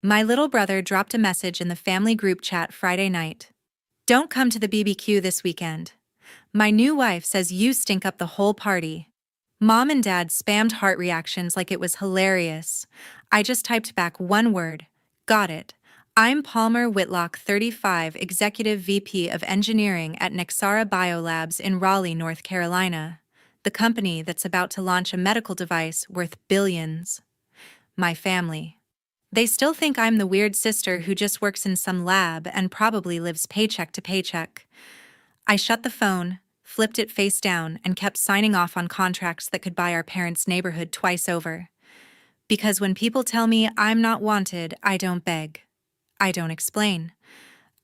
My little brother dropped a message in the family group chat Friday night. Don't come to the BBQ this weekend. My new wife says you stink up the whole party. Mom and Dad spammed heart reactions like it was hilarious. I just typed back one word. Got it. I'm Palmer Whitlock, 35, Executive VP of Engineering at Nexara Biolabs in Raleigh, North Carolina, the company that's about to launch a medical device worth billions. My family. They still think I'm the weird sister who just works in some lab and probably lives paycheck to paycheck. I shut the phone, flipped it face down, and kept signing off on contracts that could buy our parents' neighborhood twice over. Because when people tell me I'm not wanted, I don't beg. I don't explain.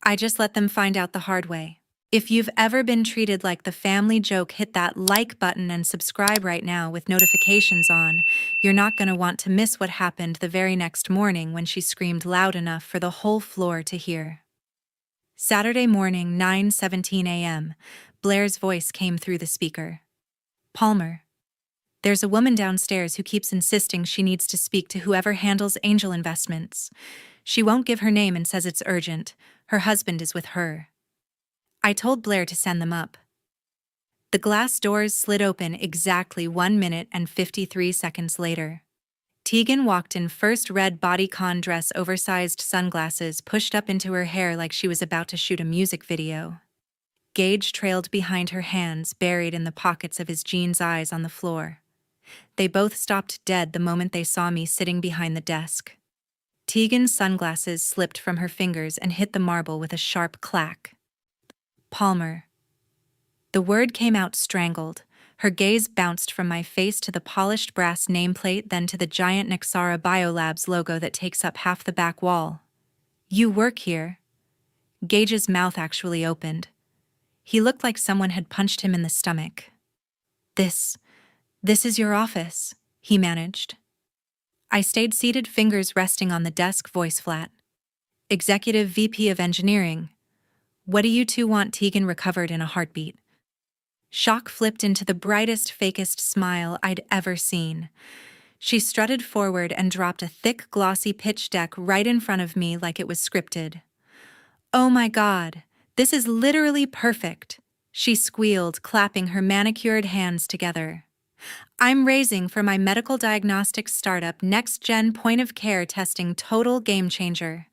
I just let them find out the hard way. If you've ever been treated like the family joke, hit that like button and subscribe right now with notifications on. You're not going to want to miss what happened the very next morning when she screamed loud enough for the whole floor to hear. Saturday morning, 9:17 a.m., Blair's voice came through the speaker. Palmer. There's a woman downstairs who keeps insisting she needs to speak to whoever handles angel investments. She won't give her name and says it's urgent. Her husband is with her. I told Blair to send them up. The glass doors slid open exactly 1 minute and 53 seconds later. Tegan walked in first red bodycon dress, oversized sunglasses pushed up into her hair like she was about to shoot a music video. Gage trailed behind her, hands buried in the pockets of his jeans, eyes on the floor. They both stopped dead the moment they saw me sitting behind the desk. Tegan's sunglasses slipped from her fingers and hit the marble with a sharp clack. Palmer. The word came out strangled. Her gaze bounced from my face to the polished brass nameplate, then to the giant Nexara Biolabs logo that takes up half the back wall. You work here? Gage's mouth actually opened. He looked like someone had punched him in the stomach. This is your office, he managed. I stayed seated, fingers resting on the desk, voice flat. Executive VP of Engineering. What do you two want? Tegan recovered in a heartbeat. Shock flipped into the brightest, fakest smile I'd ever seen. She strutted forward and dropped a thick, glossy pitch deck right in front of me like it was scripted. Oh my God, this is literally perfect, she squealed, clapping her manicured hands together. I'm raising for my medical diagnostics startup, next-gen point-of-care testing, total game changer.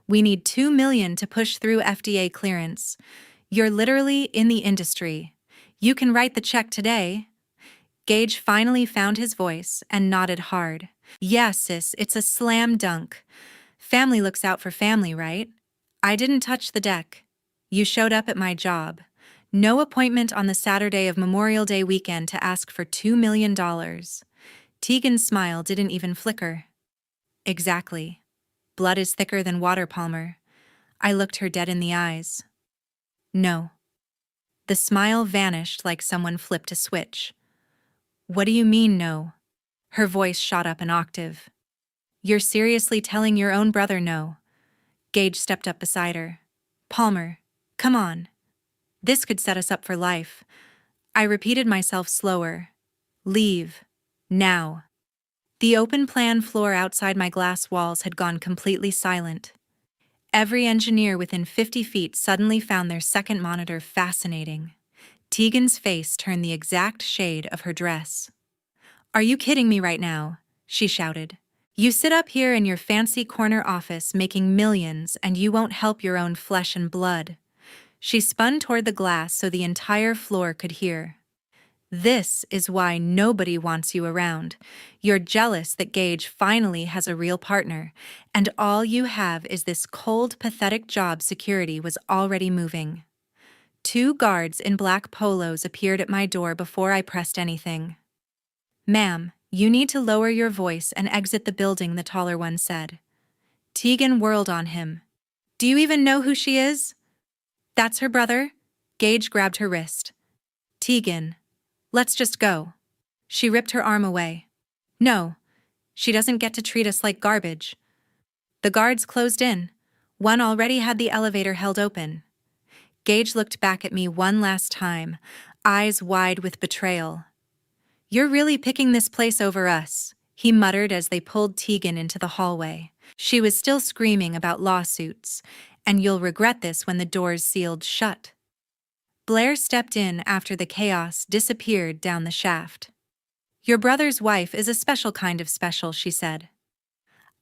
We need $2 million to push through FDA clearance. You're literally in the industry. You can write the check today. Gage finally found his voice and nodded hard. Yeah, sis, it's a slam dunk. Family looks out for family, right? I didn't touch the deck. You showed up at my job. No appointment on the Saturday of Memorial Day weekend to ask for $2 million. Tegan's smile didn't even flicker. Exactly. Blood is thicker than water, Palmer. I looked her dead in the eyes. No. The smile vanished like someone flipped a switch. What do you mean, no? Her voice shot up an octave. You're seriously telling your own brother no? Gage stepped up beside her. Palmer, come on. This could set us up for life. I repeated myself slower. Leave. Now. The open plan floor outside my glass walls had gone completely silent. Every engineer within 50 feet suddenly found their second monitor fascinating. Tegan's face turned the exact shade of her dress. Are you kidding me right now? She shouted. You sit up here in your fancy corner office making millions and you won't help your own flesh and blood. She spun toward the glass so the entire floor could hear. This is why nobody wants you around. You're jealous that Gage finally has a real partner, and all you have is this cold, pathetic job. Security was already moving. 2 guards in black polos appeared at my door before I pressed anything. Ma'am, you need to lower your voice and exit the building, the taller one said. Tegan whirled on him. Do you even know who she is? That's her brother? Gage grabbed her wrist. Tegan, let's just go. She ripped her arm away. No, she doesn't get to treat us like garbage. The guards closed in. One already had the elevator held open. Gage looked back at me one last time, eyes wide with betrayal. You're really picking this place over us, he muttered as they pulled Tegan into the hallway. She was still screaming about lawsuits, and you'll regret this when the doors sealed shut. Blair stepped in after the chaos disappeared down the shaft. Your brother's wife is a special kind of special, she said.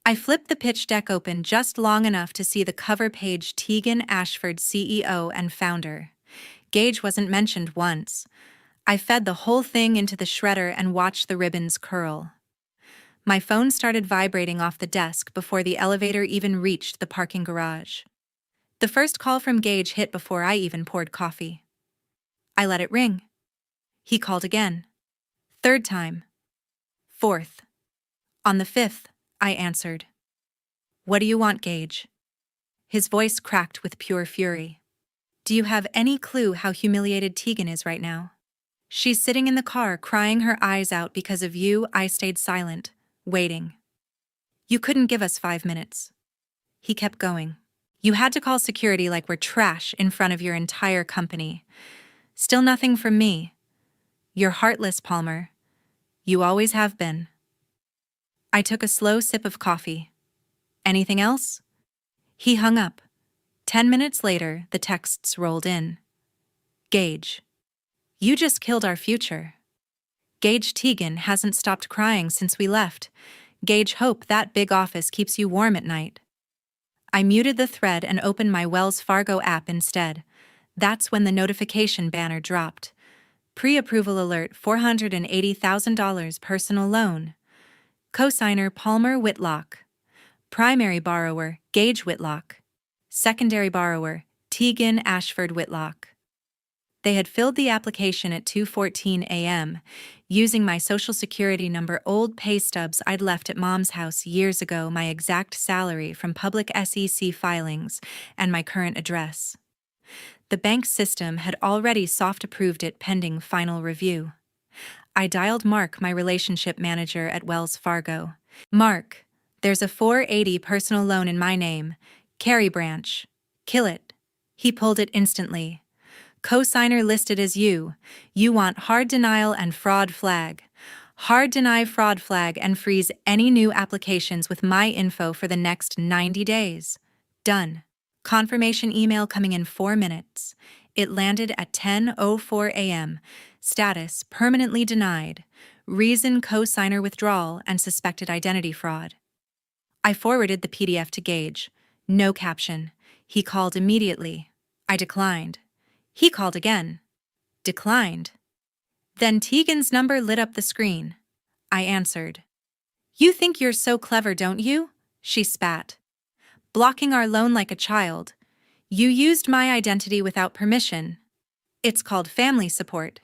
I flipped the pitch deck open just long enough to see the cover page Tegan Ashford, CEO and founder. Gage wasn't mentioned once. I fed the whole thing into the shredder and watched the ribbons curl. My phone started vibrating off the desk before the elevator even reached the parking garage. The first call from Gage hit before I even poured coffee. I let it ring. He called again. Third time. Fourth. On the fifth, I answered. What do you want, Gage? His voice cracked with pure fury. Do you have any clue how humiliated Tegan is right now? She's sitting in the car crying her eyes out because of you. I stayed silent, waiting. You couldn't give us 5 minutes. He kept going. You had to call security like we're trash in front of your entire company. Still nothing from me. You're heartless, Palmer. You always have been. I took a slow sip of coffee. Anything else? He hung up. 10 minutes later, the texts rolled in. Gage. You just killed our future. Gage, Tegan hasn't stopped crying since we left. Gage, hope that big office keeps you warm at night. I muted the thread and opened my Wells Fargo app instead. That's when the notification banner dropped. Pre-approval alert, $480,000 personal loan. Cosigner Palmer Whitlock. Primary borrower Gage Whitlock. Secondary borrower Tegan Ashford Whitlock. They had filled the application at 2:14 a.m., using my social security number, old pay stubs I'd left at Mom's house years ago, my exact salary from public SEC filings, and my current address. The bank system had already soft-approved it pending final review. I dialed Mark, my relationship manager at Wells Fargo. Mark, there's a $480 personal loan in my name. Cary Branch. Kill it. He pulled it instantly. Cosigner listed as you. You want hard denial and fraud flag. Hard deny, fraud flag, and freeze any new applications with my info for the next 90 days. Done. Confirmation email coming in 4 minutes. It landed at 10:04 a.m. Status permanently denied. Reason cosigner withdrawal and suspected identity fraud. I forwarded the PDF to Gage. No caption. He called immediately. I declined. He called again. Declined. Then Tegan's number lit up the screen. I answered. You think you're so clever, don't you? She spat. Blocking our loan like a child. You used my identity without permission. It's called family support.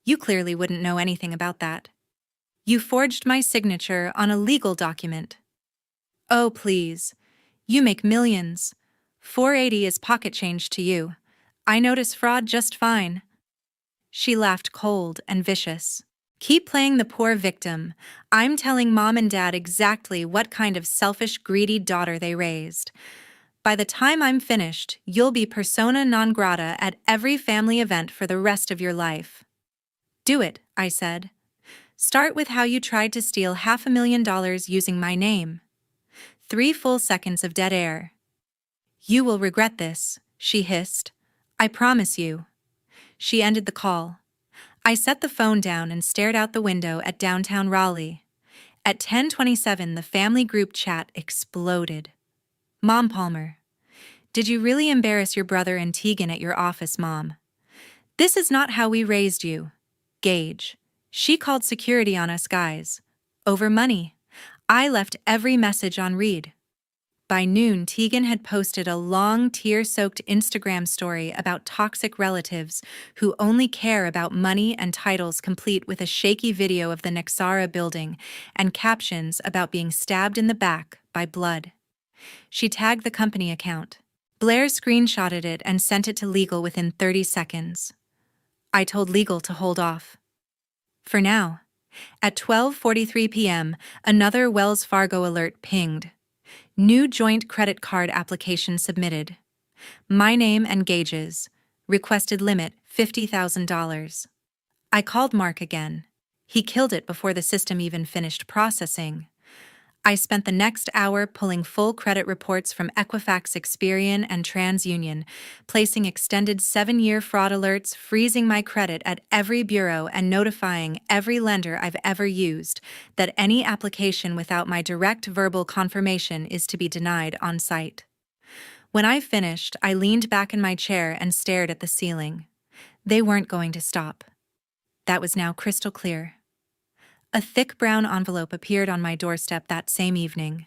You clearly wouldn't know anything about that. You forged my signature on a legal document. Oh, please. You make millions. 480 is pocket change to you. I notice fraud just fine. She laughed cold and vicious. Keep playing the poor victim. I'm telling Mom and Dad exactly what kind of selfish, greedy daughter they raised. By the time I'm finished, you'll be persona non grata at every family event for the rest of your life. Do it, I said. Start with how you tried to steal $500,000 using my name. 3 full seconds of dead air. You will regret this, she hissed. I promise you. She ended the call. I set the phone down and stared out the window at downtown Raleigh. At 10:27, the family group chat exploded. Mom, Palmer. Did you really embarrass your brother and Tegan at your office, Mom? This is not how we raised you. Gage. She called security on us guys. Over money. I left every message on read. By noon, Tegan had posted a long, tear-soaked Instagram story about toxic relatives who only care about money and titles, complete with a shaky video of the Nexara building and captions about being stabbed in the back by blood. She tagged the company account. Blair screenshotted it and sent it to legal within 30 seconds. I told legal to hold off. For now. At 12:43 p.m., another Wells Fargo alert pinged. New joint credit card application submitted. My name and Gage's. Requested limit $50,000. I called Mark again. He killed it before the system even finished processing. I spent the next hour pulling full credit reports from Equifax, Experian, and TransUnion, placing extended 7-year fraud alerts, freezing my credit at every bureau, and notifying every lender I've ever used that any application without my direct verbal confirmation is to be denied on site. When I finished, I leaned back in my chair and stared at the ceiling. They weren't going to stop. That was now crystal clear. A thick brown envelope appeared on my doorstep that same evening.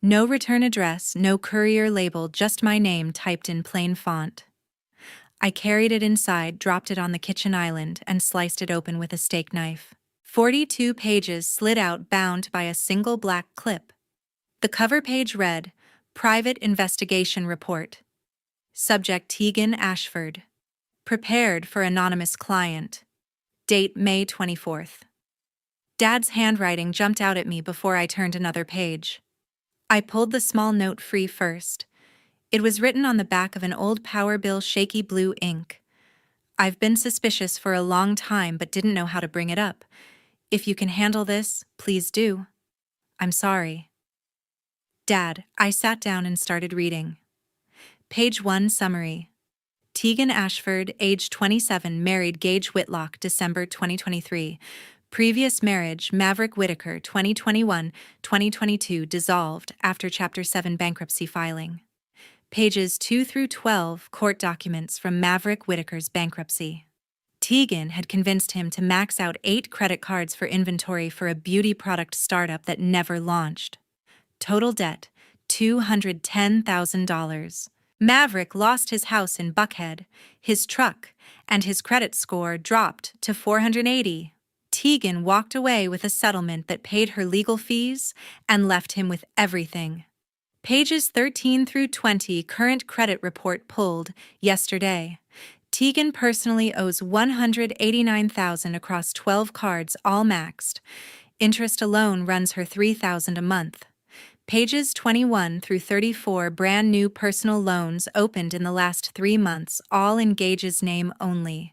No return address, no courier label, just my name typed in plain font. I carried it inside, dropped it on the kitchen island, and sliced it open with a steak knife. 42 pages slid out, bound by a single black clip. The cover page read, "Private Investigation Report. Subject Tegan Ashford. Prepared for anonymous client. Date May 24th. Dad's handwriting jumped out at me before I turned another page. I pulled the small note free first. It was written on the back of an old power bill, shaky blue ink. "I've been suspicious for a long time but didn't know how to bring it up. If you can handle this, please do. I'm sorry." Dad, I sat down and started reading. Page 1 summary. Tegan Ashford, age 27, married Gage Whitlock, December 2023. Previous marriage, Maverick Whitaker, 2021-2022, dissolved after Chapter 7 bankruptcy filing. Pages 2 through 12, court documents from Maverick Whitaker's bankruptcy. Tegan had convinced him to max out 8 credit cards for inventory for a beauty product startup that never launched. Total debt, $210,000. Maverick lost his house in Buckhead, his truck, and his credit score dropped to 480. Tegan walked away with a settlement that paid her legal fees and left him with everything. Pages 13 through 20, current credit report pulled yesterday. Tegan personally owes $189,000 across 12 cards, all maxed. Interest alone runs her $3,000 a month. Pages 21 through 34, brand new personal loans opened in the last 3 months, all in Gage's name only.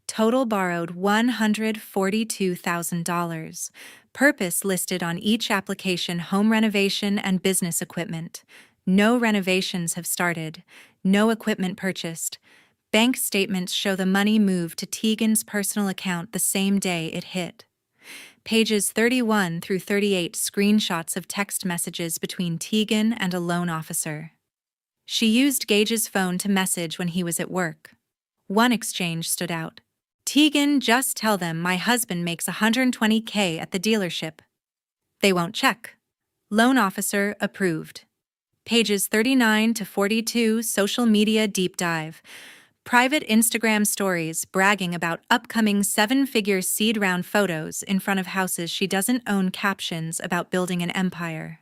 Total borrowed $142,000. Purpose listed on each application: home renovation and business equipment. No renovations have started. No equipment purchased. Bank statements show the money moved to Tegan's personal account the same day it hit. Pages 31 through 38, screenshots of text messages between Tegan and a loan officer. She used Gage's phone to message when he was at work. One exchange stood out. "Tegan, just tell them my husband makes $120K at the dealership. They won't check." Loan officer approved. Pages 39 to 42, social media deep dive. Private Instagram stories bragging about upcoming 7-figure seed round photos in front of houses she doesn't own, captions about building an empire.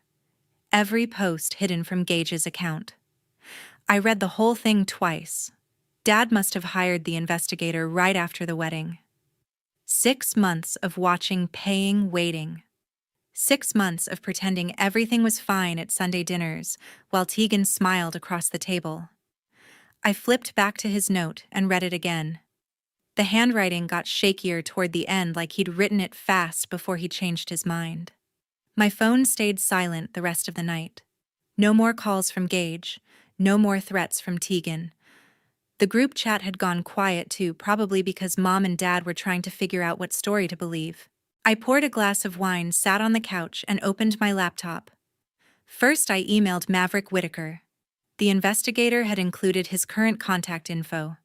Every post hidden from Gage's account. I read the whole thing twice. Dad must have hired the investigator right after the wedding. 6 months of watching, paying, waiting. 6 months of pretending everything was fine at Sunday dinners while Tegan smiled across the table. I flipped back to his note and read it again. The handwriting got shakier toward the end, like he'd written it fast before he changed his mind. My phone stayed silent the rest of the night. No more calls from Gage, no more threats from Tegan. The group chat had gone quiet too, probably because Mom and Dad were trying to figure out what story to believe. I poured a glass of wine, sat on the couch, and opened my laptop. First, I emailed Maverick Whitaker. The investigator had included his current contact info.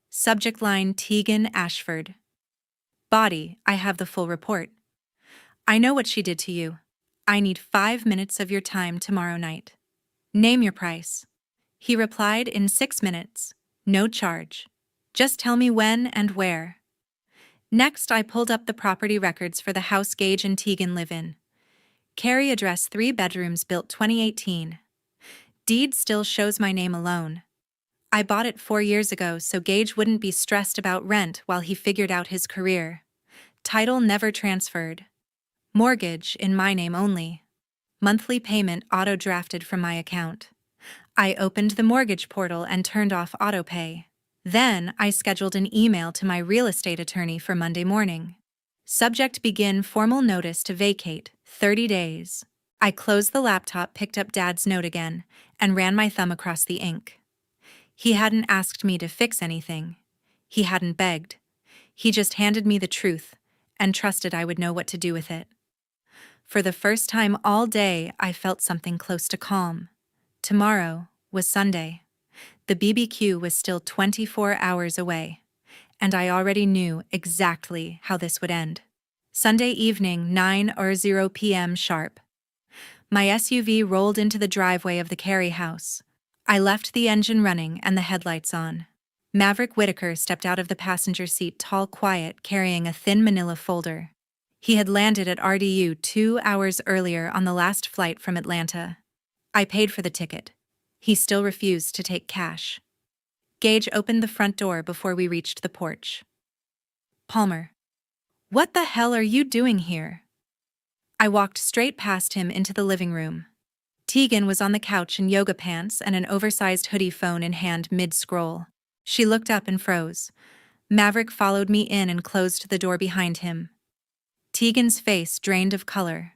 Subject line: Tegan Ashford. Body: I have the full report. I know what she did to you. I need 5 minutes of your time tomorrow night. Name your price. He replied in 6 minutes. No charge. Just tell me when and where. Next, I pulled up the property records for the house Gage and Tegan live in. Carey address: 3 bedrooms, built 2018. Deed still shows my name alone. I bought it 4 years ago so Gage wouldn't be stressed about rent while he figured out his career. Title never transferred. Mortgage in my name only. Monthly payment auto-drafted from my account. I opened the mortgage portal and turned off autopay. Then I scheduled an email to my real estate attorney for Monday morning. Subject: begin formal notice to vacate, 30 days. I closed the laptop, picked up Dad's note again, and ran my thumb across the ink. He hadn't asked me to fix anything. He hadn't begged. He just handed me the truth and trusted I would know what to do with it. For the first time all day, I felt something close to calm. Tomorrow was Sunday. The BBQ was still 24 hours away, and I already knew exactly how this would end. Sunday evening, 9:00 p.m. sharp. My SUV rolled into the driveway of the Carey house. I left the engine running and the headlights on. Maverick Whitaker stepped out of the passenger seat, tall, quiet, carrying a thin manila folder. He had landed at RDU 2 hours earlier on the last flight from Atlanta. I paid for the ticket. He still refused to take cash. Gage opened the front door before we reached the porch. "Palmer, what the hell are you doing here?" I walked straight past him into the living room. Tegan was on the couch in yoga pants and an oversized hoodie, phone in hand, mid-scroll. She looked up and froze. Maverick followed me in and closed the door behind him. Tegan's face drained of color.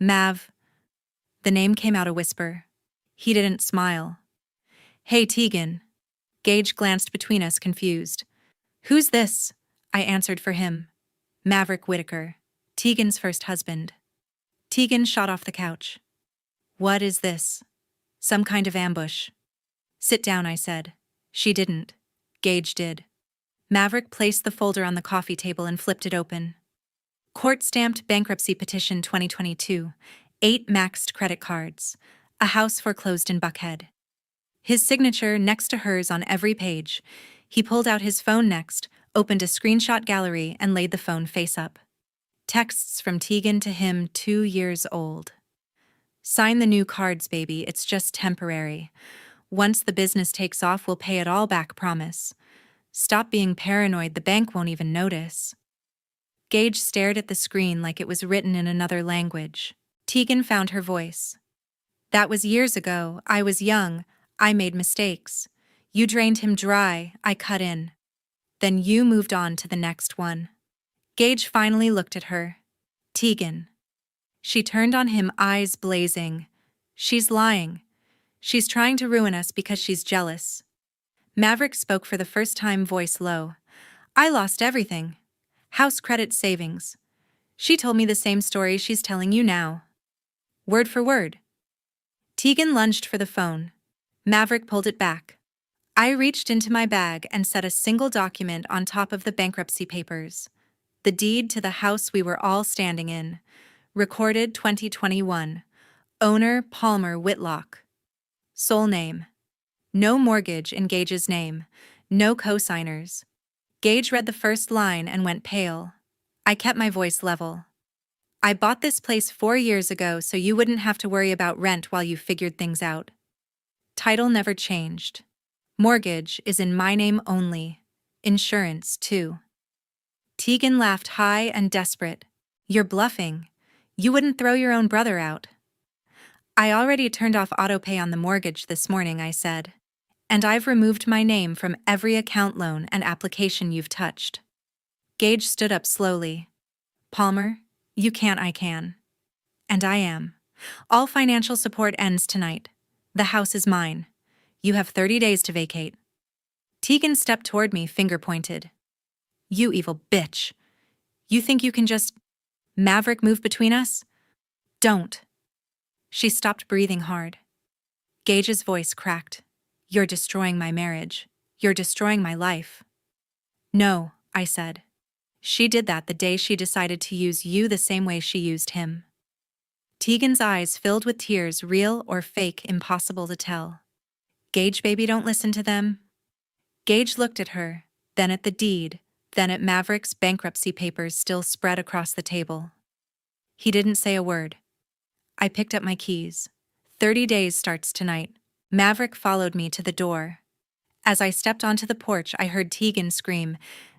"Mav." The name came out a whisper. He didn't smile. "Hey, Tegan." Gage glanced between us, confused. "Who's this?" I answered for him. "Maverick Whitaker, Tegan's first husband." Tegan shot off the couch. "What is this? Some kind of ambush?" "Sit down," I said. She didn't. Gage did. Maverick placed the folder on the coffee table and flipped it open. Court-stamped bankruptcy petition 2022, 8 maxed credit cards, a house foreclosed in Buckhead. His signature next to hers on every page. He pulled out his phone next, opened a screenshot gallery, and laid the phone face up. Texts from Tegan to him, 2 years old. "Sign the new cards, baby, it's just temporary. Once the business takes off, we'll pay it all back, promise. Stop being paranoid, the bank won't even notice." Gage stared at the screen like it was written in another language. Tegan found her voice. "That was years ago. I was young. I made mistakes. You drained him dry. I cut in. Then you moved on to the next one." Gage finally looked at her. "Tegan." She turned on him, eyes blazing. "She's lying. She's trying to ruin us because she's jealous." Maverick spoke for the first time, voice low. "I lost everything. House, credit, savings. She told me the same story she's telling you now. Word for word." Tegan lunged for the phone. Maverick pulled it back. I reached into my bag and set a single document on top of the bankruptcy papers. The deed to the house we were all standing in. Recorded 2021. Owner Palmer Whitlock. Sole name. No mortgage in Gage's name. No co-signers. Gage read the first line and went pale. I kept my voice level. "I bought this place 4 years ago so you wouldn't have to worry about rent while you figured things out. Title never changed. Mortgage is in my name only. Insurance, too." Tegan laughed high and desperate. "You're bluffing. You wouldn't throw your own brother out." "I already turned off autopay on the mortgage this morning," I said. "And I've removed my name from every account, loan, and application you've touched." Gage stood up slowly. "Palmer, you can't, I can. And I am. All financial support ends tonight. The house is mine. You have 30 days to vacate." Tegan stepped toward me, finger pointed. "You evil bitch. You think you can just Maverick move between us? Don't." She stopped breathing hard. Gage's voice cracked. "You're destroying my marriage. You're destroying my life." "No," I said. "She did that the day she decided to use you the same way she used him." Tegan's eyes filled with tears, real or fake, impossible to tell. "Gage, baby, don't listen to them." Gage looked at her, then at the deed, then at Maverick's bankruptcy papers still spread across the table. He didn't say a word. I picked up my keys. 30 days starts tonight. Maverick followed me to the door. As I stepped onto the porch, I heard Tegan scream,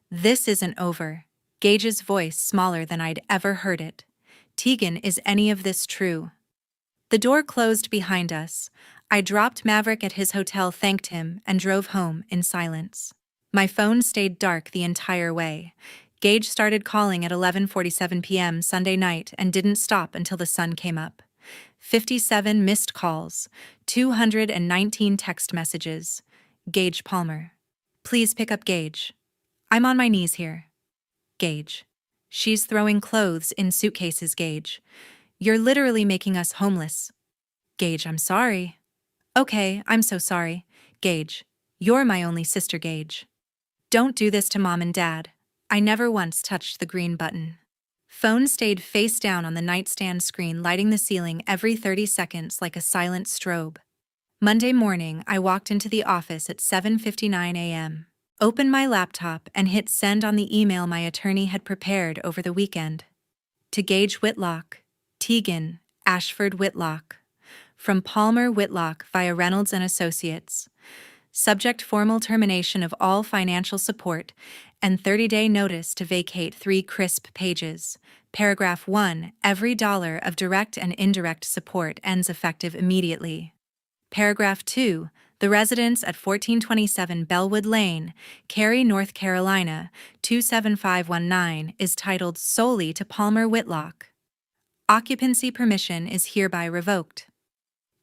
"This isn't over." Gage's voice smaller than I'd ever heard it. "Tegan, is any of this true?" The door closed behind us. I dropped Maverick at his hotel, thanked him, and drove home in silence. My phone stayed dark the entire way. Gage started calling at 11:47 p.m. Sunday night and didn't stop until the sun came up. 57 missed calls, 219 text messages. Gage Palmer. Please pick up Gage. I'm on my knees here. Gage. She's throwing clothes in suitcases, Gage. You're literally making us homeless. Gage, I'm sorry. Okay, I'm so sorry. Gage. You're my only sister, Gage. Don't do this to Mom and Dad. I never once touched the green button. Phone stayed face down on the nightstand screen, lighting the ceiling every 30 seconds like a silent strobe. Monday morning, I walked into the office at 7:59 a.m., opened my laptop, and hit send on the email my attorney had prepared over the weekend. To Gage Whitlock, Tegan, Ashford Whitlock. From Palmer Whitlock via Reynolds and Associates. Subject: formal termination of all financial support and 30-day notice to vacate. 3 crisp pages. Paragraph 1. Every dollar of direct and indirect support ends effective immediately. Paragraph 2. The residence at 1427 Bellwood Lane, Cary, North Carolina, 27519 is titled solely to Palmer Whitlock. Occupancy permission is hereby revoked.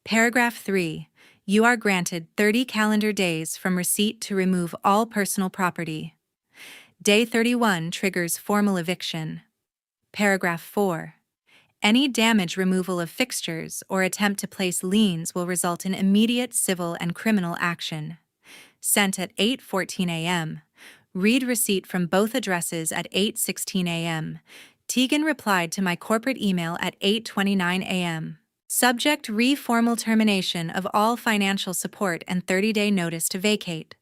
Paragraph 3. You are granted 30 calendar days from receipt to remove all personal property. Day 31 triggers formal eviction. Paragraph 4. Any damage, removal of fixtures, or attempt to place liens will result in immediate civil and criminal action. Sent at 8:14 a.m. Read receipt from both addresses at 8:16 a.m. Tegan replied to my corporate email at 8:29 a.m. Subject: formal termination of all financial support and 30-day notice to vacate.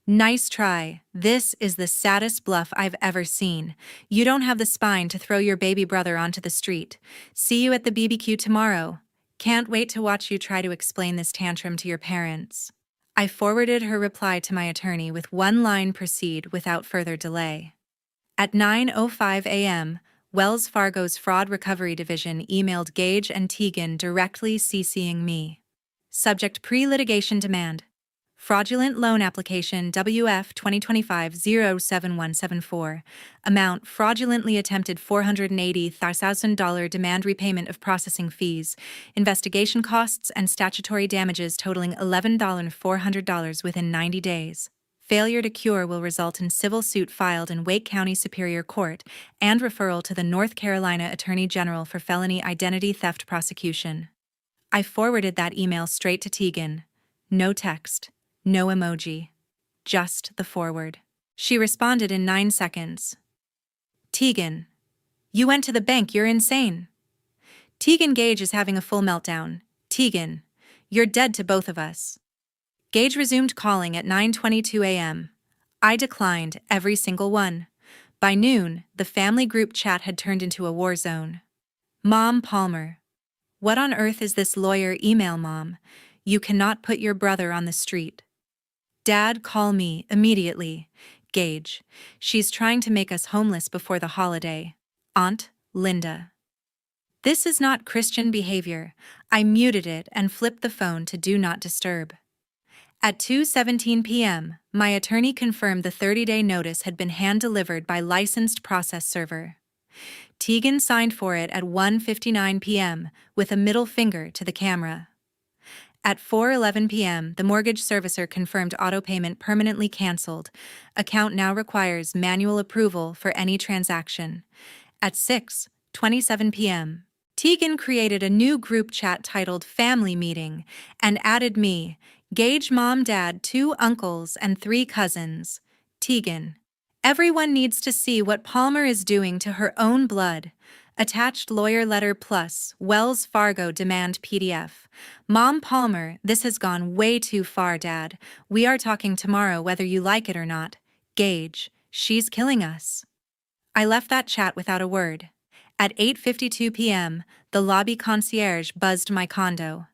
Nice try. This is the saddest bluff I've ever seen. You don't have the spine to throw your baby brother onto the street. See you at the BBQ tomorrow. Can't wait to watch you try to explain this tantrum to your parents. I forwarded her reply to my attorney with one line: proceed without further delay. At 9:05 a.m., Wells Fargo's Fraud Recovery Division emailed Gage and Tegan directly, CCing me. Subject: pre-litigation demand. Fraudulent loan application WF 2025-07174. Amount: fraudulently attempted $480,000 demand repayment of processing fees, investigation costs, and statutory damages totaling $11,400 within 90 days. Failure to cure will result in civil suit filed in Wake County Superior Court and referral to the North Carolina Attorney General for felony identity theft prosecution. I forwarded that email straight to Tegan. No text. No emoji. Just the forward. She responded in 9 seconds. Tegan. You went to the bank, you're insane. Tegan, Gage is having a full meltdown. Tegan. You're dead to both of us. Gage resumed calling at 9:22 a.m. I declined every single one. By noon, the family group chat had turned into a war zone. Mom Palmer. What on earth is this lawyer email, Mom? You cannot put your brother on the street. Dad, call me immediately. Gage. She's trying to make us homeless before the holiday. Aunt Linda. This is not Christian behavior. I muted it and flipped the phone to do not disturb. At 2:17 p.m., my attorney confirmed the 30-day notice had been hand-delivered by licensed process server. Tegan signed for it at 1:59 p.m. with a middle finger to the camera. At 4:11 p.m., the mortgage servicer confirmed auto payment permanently canceled. Account now requires manual approval for any transaction. At 6:27 p.m., Tegan created a new group chat titled Family Meeting and added me, Gage, Mom, Dad, 2 uncles, and 3 cousins. Tegan. Everyone needs to see what Palmer is doing to her own blood. Attached lawyer letter plus Wells Fargo demand PDF. Mom Palmer, this has gone way too far, Dad. We are talking tomorrow whether you like it or not. Gage, she's killing us. I left that chat without a word. At 8:52 p.m., the lobby concierge buzzed my condo.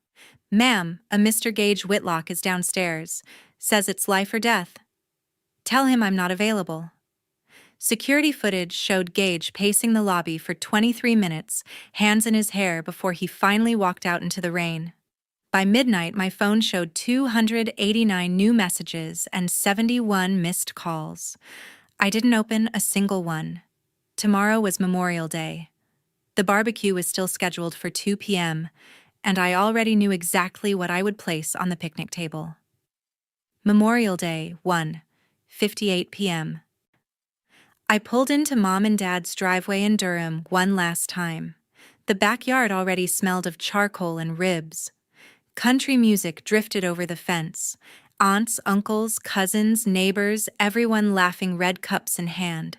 Ma'am, a Mr. Gage Whitlock is downstairs. Says it's life or death. Tell him I'm not available. Security footage showed Gage pacing the lobby for 23 minutes, hands in his hair, before he finally walked out into the rain. By midnight, my phone showed 289 new messages and 71 missed calls. I didn't open a single one. Tomorrow was Memorial Day. The barbecue was still scheduled for 2 p.m., and I already knew exactly what I would place on the picnic table. Memorial Day, 1:58 p.m. I pulled into Mom and Dad's driveway in Durham one last time. The backyard already smelled of charcoal and ribs. Country music drifted over the fence. Aunts, uncles, cousins, neighbors, everyone laughing, red cups in hand.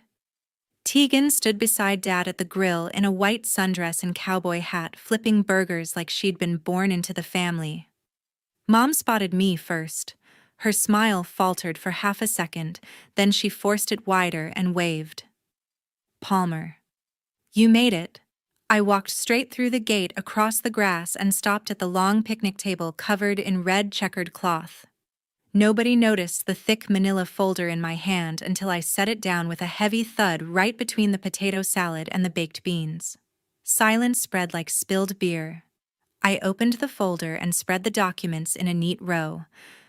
Tegan stood beside Dad at the grill in a white sundress and cowboy hat, flipping burgers like she'd been born into the family. Mom spotted me first. Her smile faltered for half a second, then she forced it wider and waved. Palmer. You made it. I walked straight through the gate across the grass and stopped at the long picnic table covered in red checkered cloth. Nobody noticed the thick manila folder in my hand until I set it down with a heavy thud right between the potato salad and the baked beans. Silence spread like spilled beer. I opened the folder and spread the documents in a neat row.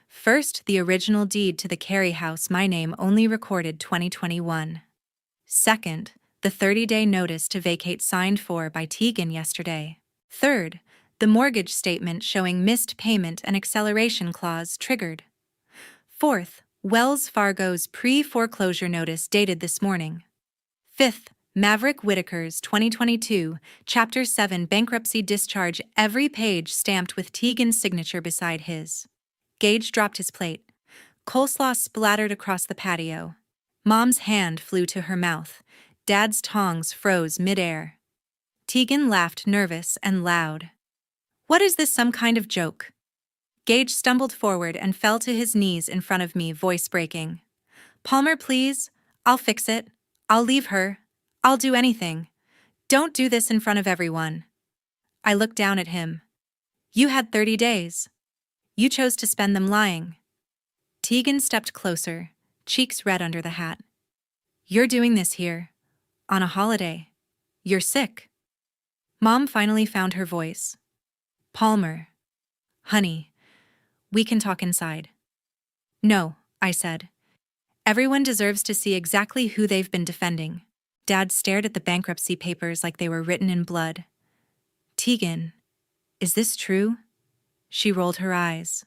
First, the original deed to the Carey house, my name only recorded 2021. Second, the 30-day notice to vacate signed for by Tegan yesterday. Third, the mortgage statement showing missed payment and acceleration clause triggered. Fourth, Wells Fargo's pre-foreclosure notice dated this morning. Fifth, Maverick Whitaker's 2022 Chapter 7 bankruptcy discharge, every page stamped with Tegan's signature beside his. Gage dropped his plate. Coleslaw splattered across the patio. Mom's hand flew to her mouth. Dad's tongs froze midair. Tegan laughed, nervous and loud. What is this, some kind of joke? Gage stumbled forward and fell to his knees in front of me, voice breaking. Palmer, please. I'll fix it. I'll leave her. I'll do anything. Don't do this in front of everyone. I looked down at him. You had 30 days. You chose to spend them lying. Tegan stepped closer, cheeks red under the hat. You're doing this here. On a holiday. You're sick. Mom finally found her voice. Palmer. Honey. We can talk inside. No, I said. Everyone deserves to see exactly who they've been defending. Dad stared at the bankruptcy papers like they were written in blood. Tegan, is this true? She rolled her eyes.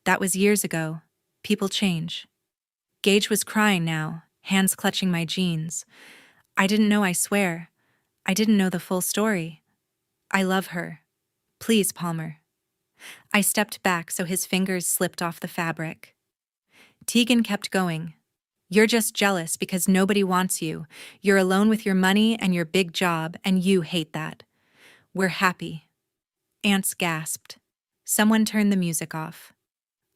That was years ago. People change. Gage was crying now, hands clutching my jeans. I didn't know, I swear. I didn't know the full story. I love her. Please, Palmer. I stepped back so his fingers slipped off the fabric. Tegan kept going. You're just jealous because nobody wants you. You're alone with your money and your big job, and you hate that. We're happy. Aunts gasped. Someone turned the music off.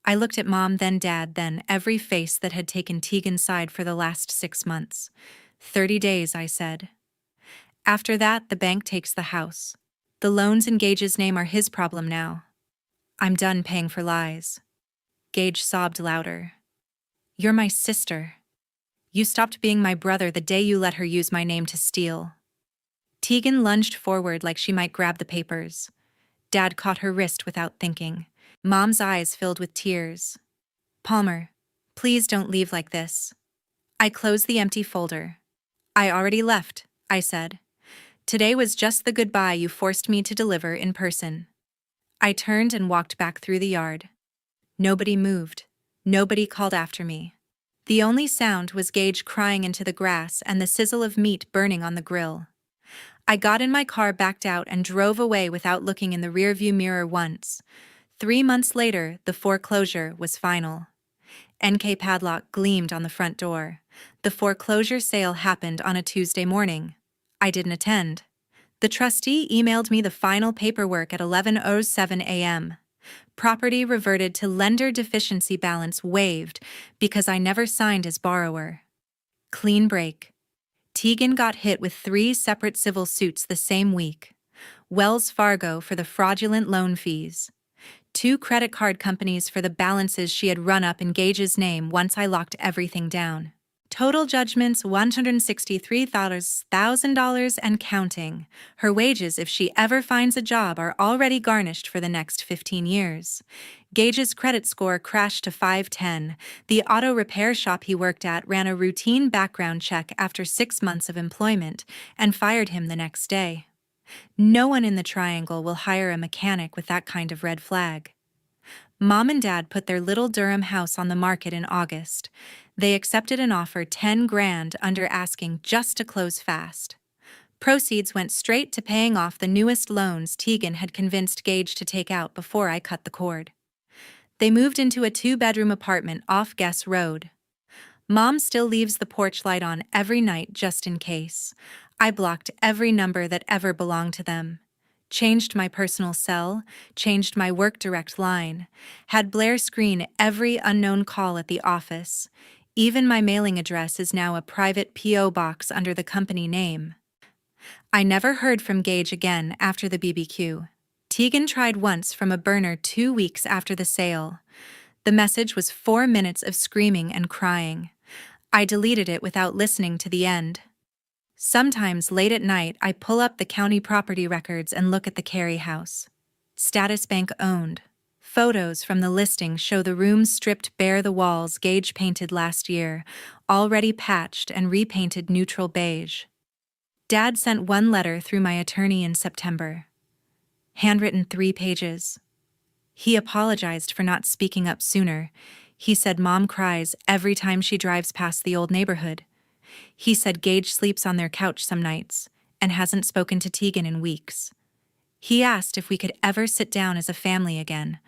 I looked at Mom, then Dad, then every face that had taken Tegan's side for the last 6 months. 30 days, I said. After that, the bank takes the house. The loans in Gage's name are his problem now. I'm done paying for lies. Gage sobbed louder. You're my sister. You stopped being my brother the day you let her use my name to steal. Tegan lunged forward like she might grab the papers. Dad caught her wrist without thinking. Mom's eyes filled with tears. Palmer, please don't leave like this. I closed the empty folder. I already left, I said. Today was just the goodbye you forced me to deliver in person. I turned and walked back through the yard. Nobody moved. Nobody called after me. The only sound was Gage crying into the grass and the sizzle of meat burning on the grill. I got in my car, backed out, and drove away without looking in the rearview mirror once. 3 months later, the foreclosure was final. NK padlock gleamed on the front door. The foreclosure sale happened on a Tuesday morning. I didn't attend. The trustee emailed me the final paperwork at 11:07 a.m. Property reverted to lender deficiency, balance waived because I never signed as borrower. Clean break. Tegan got hit with 3 separate civil suits the same week. Wells Fargo for the fraudulent loan fees. 2 credit card companies for the balances she had run up in Gage's name once I locked everything down. Total judgments $163,000 and counting. Her wages, if she ever finds a job, are already garnished for the next 15 years. Gage's credit score crashed to 510. The auto repair shop he worked at ran a routine background check after 6 months of employment and fired him the next day. No one in the triangle will hire a mechanic with that kind of red flag. Mom and Dad put their little Durham house on the market in August. They accepted an offer 10 grand under asking just to close fast. Proceeds went straight to paying off the newest loans Tegan had convinced Gage to take out before I cut the cord. They moved into a 2-bedroom apartment off Guess Road. Mom still leaves the porch light on every night just in case. I blocked every number that ever belonged to them. Changed my personal cell, changed my work direct line, had Blair screen every unknown call at the office. Even my mailing address is now a private P.O. box under the company name. I never heard from Gage again after the BBQ. Tegan tried once from a burner 2 weeks after the sale. The message was 4 minutes of screaming and crying. I deleted it without listening to the end. Sometimes late at night, I pull up the county property records and look at the Carey house. Status bank owned. Photos from the listing show the rooms stripped bare the walls Gage painted last year, already patched and repainted neutral beige. Dad sent one letter through my attorney in September. Handwritten 3 pages. He apologized for not speaking up sooner. He said Mom cries every time she drives past the old neighborhood. He said Gage sleeps on their couch some nights and hasn't spoken to Tegan in weeks. He asked if we could ever sit down as a family again.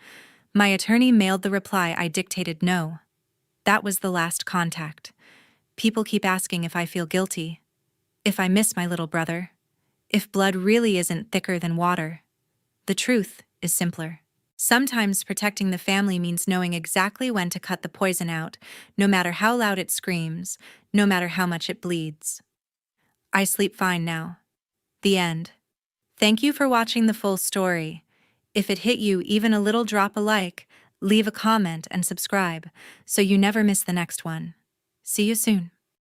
My attorney mailed the reply I dictated no. That was the last contact. People keep asking if I feel guilty, if I miss my little brother, if blood really isn't thicker than water. The truth is simpler. Sometimes protecting the family means knowing exactly when to cut the poison out, no matter how loud it screams, no matter how much it bleeds. I sleep fine now. The end. Thank you for watching the full story. If it hit you even a little, drop a like, leave a comment and subscribe so you never miss the next one. See you soon.